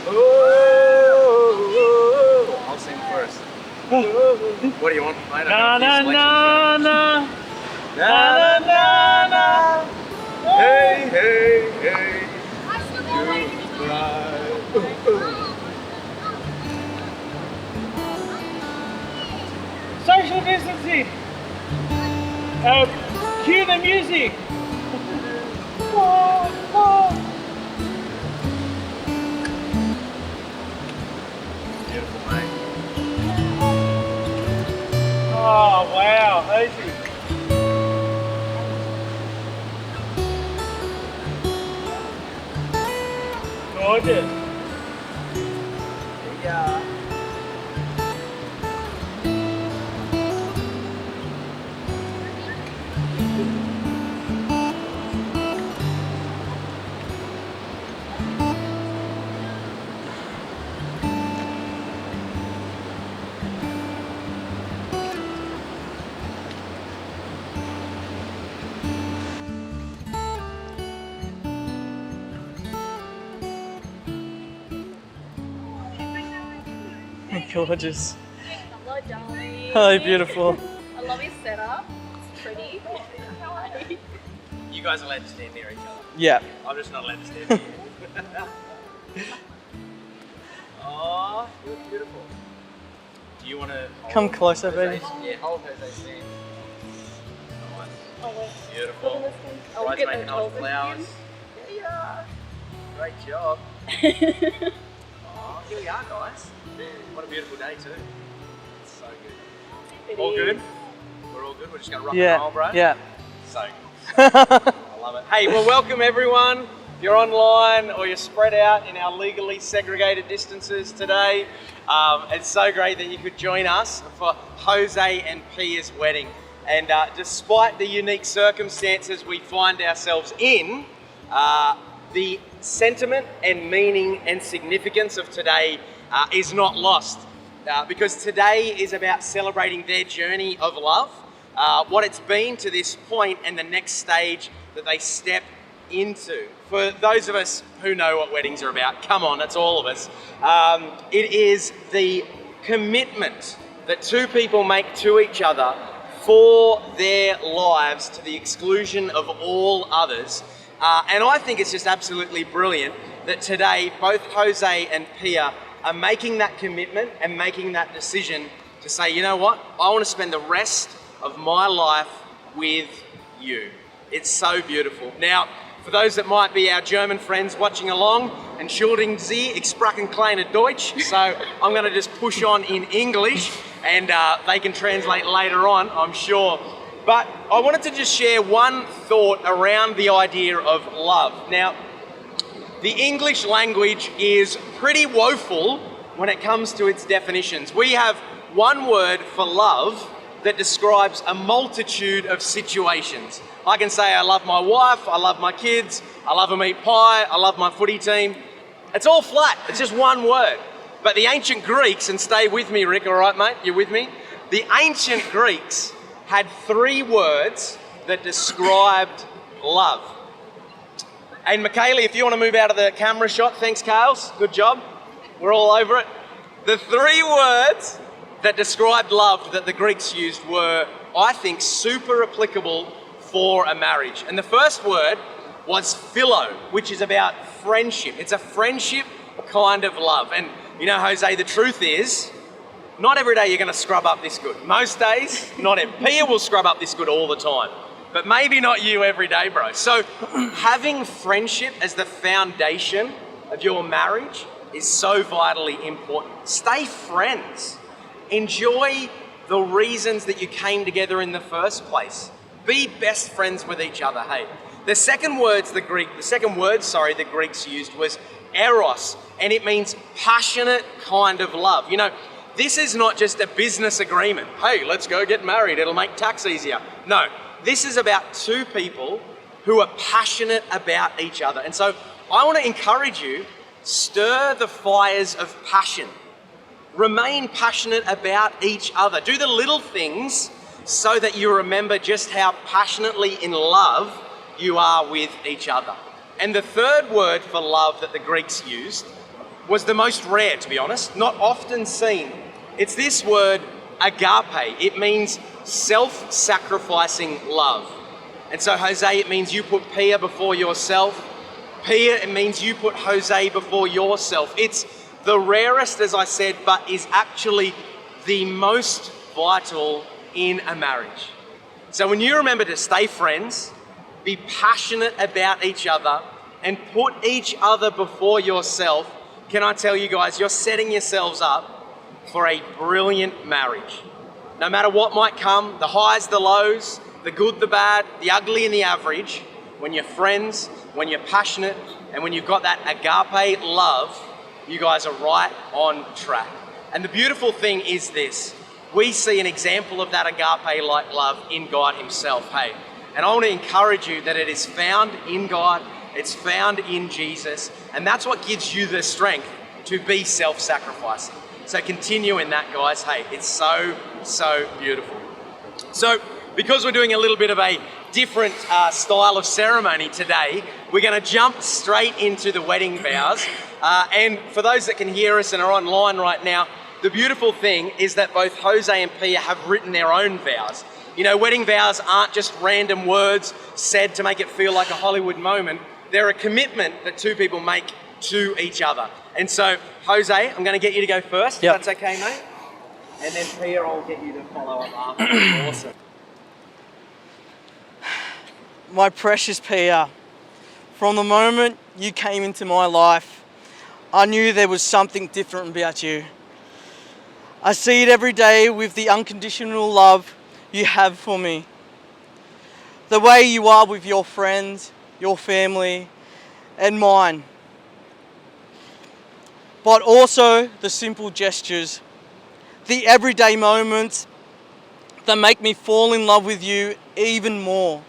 Oh, I'll sing first. What do you want? I don't Na know. na na na. Na na na. Hey, hey, hey. Goodbye. Social distancing. Cue the music. Beautiful, mate. Oh wow, easy. Gorgeous. Yeah. Gorgeous. Hello, darling. Hi, beautiful. I love his setup. It's pretty. You guys are allowed to stand near each other. Yeah. I'm just not allowed to stand near you. Oh, you're beautiful. Do you want to Come closer, baby. Yeah, hold Jose's hand. Nice. Oh, Beautiful. I'll Right, get making the all clothes flowers. Yeah. Great job. Oh, here we are, guys. What a beautiful day too. It's so good. All good? We're all good. We're just gonna rock and roll, bro. Yeah. So good. I love it. Hey, well, welcome everyone. If you're online or you're spread out in our legally segregated distances today, it's so great that you could join us for Jose and Pia's wedding. And despite the unique circumstances we find ourselves in, the sentiment and meaning and significance of today is not lost. Because today is about celebrating their journey of love, what it's been to this point and the next stage that they step into. For those of us who know what weddings are about, come on, it's all of us. It is the commitment that two people make to each other for their lives to the exclusion of all others. And I think it's just absolutely brilliant that today both Jose and Pia are making that commitment and making that decision to say, you know what, I want to spend the rest of my life with you. It's so beautiful. Now, for those that might be our German friends watching along, entschuldigen Sie, ich spreche kleine Deutsch, so I'm going to just push on in English and they can translate later on, I'm sure. But I wanted to just share one thought around the idea of love. Now, the English language is pretty woeful when it comes to its definitions. We have one word for love that describes a multitude of situations. I can say I love my wife, I love my kids, I love a meat pie, I love my footy team. It's all flat, it's just one word. But the ancient Greeks, and stay with me, Rick, all right, mate? You with me? The ancient Greeks had three words that described love. And Michaela, if you want to move out of the camera shot, thanks, Kales. Good job. We're all over it. The three words that described love that the Greeks used were, I think, super applicable for a marriage. And the first word was philo, which is about friendship. It's a friendship kind of love. And you know, Jose, the truth is, not every day you're going to scrub up this good. Most days, not every. Pia will scrub up this good all the time. But maybe not you every day, bro. So having friendship as the foundation of your marriage is so vitally important. Stay friends. Enjoy the reasons that you came together in the first place. Be best friends with each other, hey. The second word the Greeks used was eros, and it means passionate kind of love. You know, this is not just a business agreement. Hey, let's go get married, it'll make tax easier. No. This is about two people who are passionate about each other. And so I want to encourage you, stir the fires of passion. Remain passionate about each other. Do the little things so that you remember just how passionately in love you are with each other. And the third word for love that the Greeks used was the most rare, to be honest, not often seen. It's this word, agape. It means self-sacrificing love. And so Jose, it means you put Pia before yourself. Pia, it means you put Jose before yourself. It's the rarest, as I said, but is actually the most vital in a marriage. So when you remember to stay friends, be passionate about each other, and put each other before yourself, can I tell you guys, you're setting yourselves up for a brilliant marriage. No matter what might come, the highs, the lows, the good, the bad, the ugly and the average, when you're friends, when you're passionate, and when you've got that agape love, you guys are right on track. And the beautiful thing is this, we see an example of that agape-like love in God himself, hey. And I want to encourage you that it is found in God, it's found in Jesus, and that's what gives you the strength to be self-sacrificing. So continue in that, guys. Hey, it's so, so beautiful. So, because we're doing a little bit of a different style of ceremony today, we're going to jump straight into the wedding vows. And for those that can hear us and are online right now, the beautiful thing is that both Jose and Pia have written their own vows. You know, wedding vows aren't just random words said to make it feel like a Hollywood moment. They're a commitment that two people make to each other. And so, Jose, I'm going to get you to go first, Yep. if that's okay, mate. And then Pia, I'll get you to follow up after. Awesome. My precious Pia, from the moment you came into my life, I knew there was something different about you. I see it every day with the unconditional love you have for me. The way you are with your friends, your family, and mine. But also the simple gestures, the everyday moments that make me fall in love with you even more.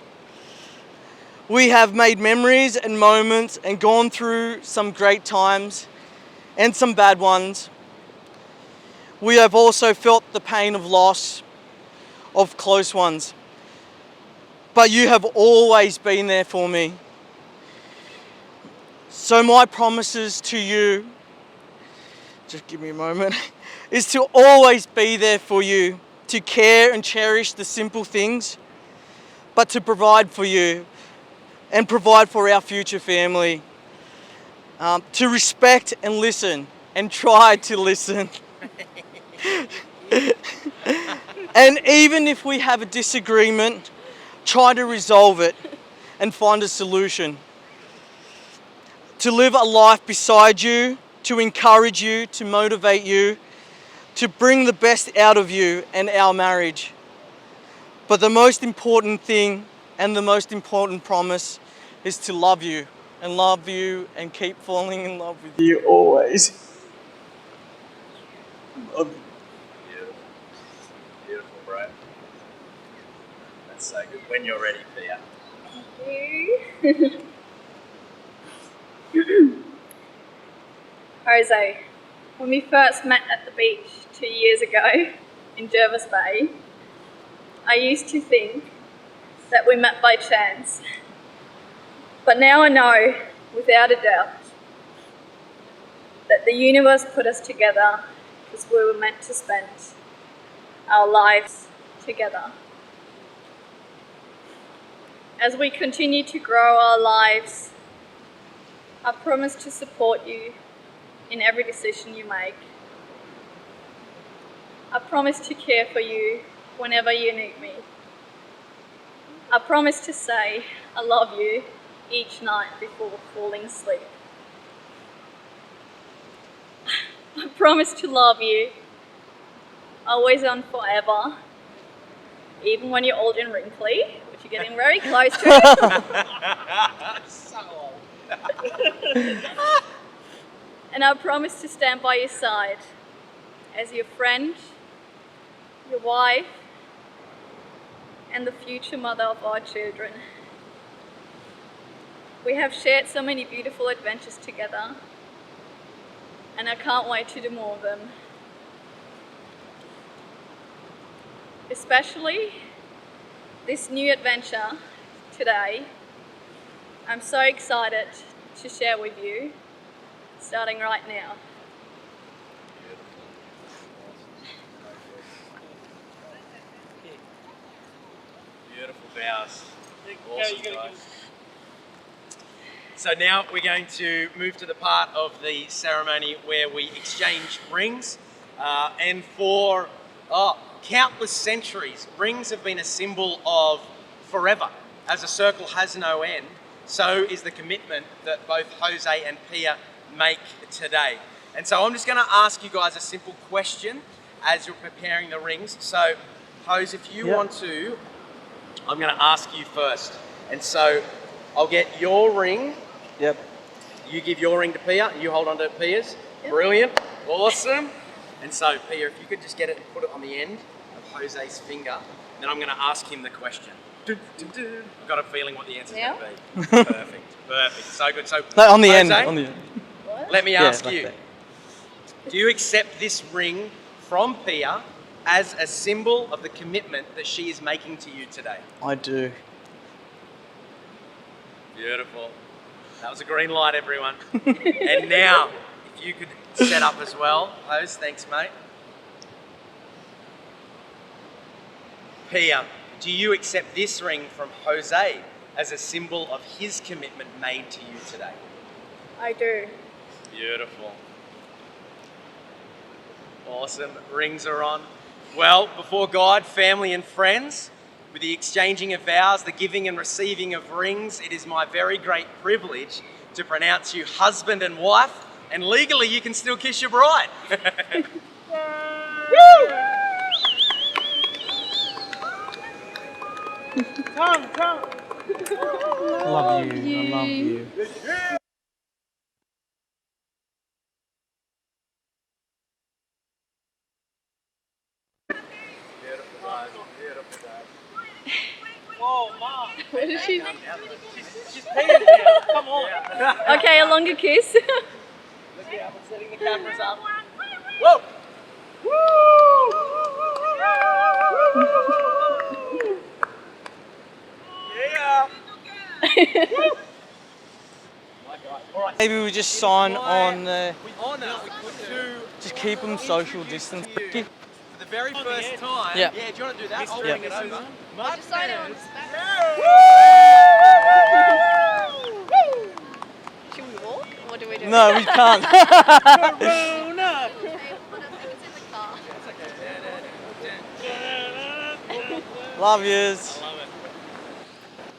We have made memories and moments and gone through some great times and some bad ones. We have also felt the pain of loss of close ones. But you have always been there for me. So my promises to you, just give me a moment, is to always be there for you, to care and cherish the simple things, but to provide for you and provide for our future family. To respect and listen and try to listen. And even if we have a disagreement, try to resolve it and find a solution. To live a life beside you, to encourage you, to motivate you, to bring the best out of you and our marriage. But the most important thing and the most important promise is to love you and keep falling in love with you always. Love you. Beautiful. Beautiful, bro. That's so good. When you're ready, Pia. Thank you. Jose, when we first met at the beach 2 years ago in Jervis Bay, I used to think that we met by chance. But now I know, without a doubt, that the universe put us together because we were meant to spend our lives together. As we continue to grow our lives, I promise to support you in every decision you make. I promise to care for you whenever you need me. I promise to say I love you each night before falling asleep. I promise to love you always and forever, even when you're old and wrinkly, which you're getting very close to. So old. And I promise to stand by your side as your friend, your wife, and the future mother of our children. We have shared so many beautiful adventures together, and I can't wait to do more of them. Especially this new adventure today, I'm so excited to share with you. starting right now. Beautiful vows. Awesome, guys. So now we're going to move to the part of the ceremony where we exchange rings. And for countless centuries, rings have been a symbol of forever. As a circle has no end, so is the commitment that both Jose and Pia make today. And so I'm just going to ask you guys a simple question as you're preparing the rings. So, Jose, if you want to, I'm going to ask you first. And so I'll get your ring. Yep. You give your ring to Pia, and you hold on to Pia's. Yep. Brilliant. Awesome. And so, Pia, if you could just get it and put it on the end of Jose's finger, then I'm going to ask him the question. I've got a feeling what the answer's going to be. Perfect. Perfect. So good. So, no, on the Jose, end. On the end. Let me ask like you. that. Do you accept this ring from Pia as a symbol of the commitment that she is making to you today? I do. Beautiful. That was a green light, everyone. And now, if you could set up as well. Jose, thanks, mate. Pia, do you accept this ring from Jose as a symbol of his commitment made to you today? I do. Beautiful. Awesome. Rings are on. Well, before God, family and friends, with the exchanging of vows, the giving and receiving of rings, it is my very great privilege to pronounce you husband and wife, and legally you can still kiss your bride. Come. Love you. I love you. Beautiful guys. Beautiful guys. Oh, Mom. What is she? She's paying now. Come on. Okay, a longer kiss. Look out, we're setting the cameras up. Whoa! Yeah! Maybe we just sign on the. We honour two. Just keep them social distance. For the very first time. Yeah. Yeah, do you want to do that? I'll Yeah. bring it over. Just sign it on Should we walk? Or what do we do? No, we can't. Corona. Love yous.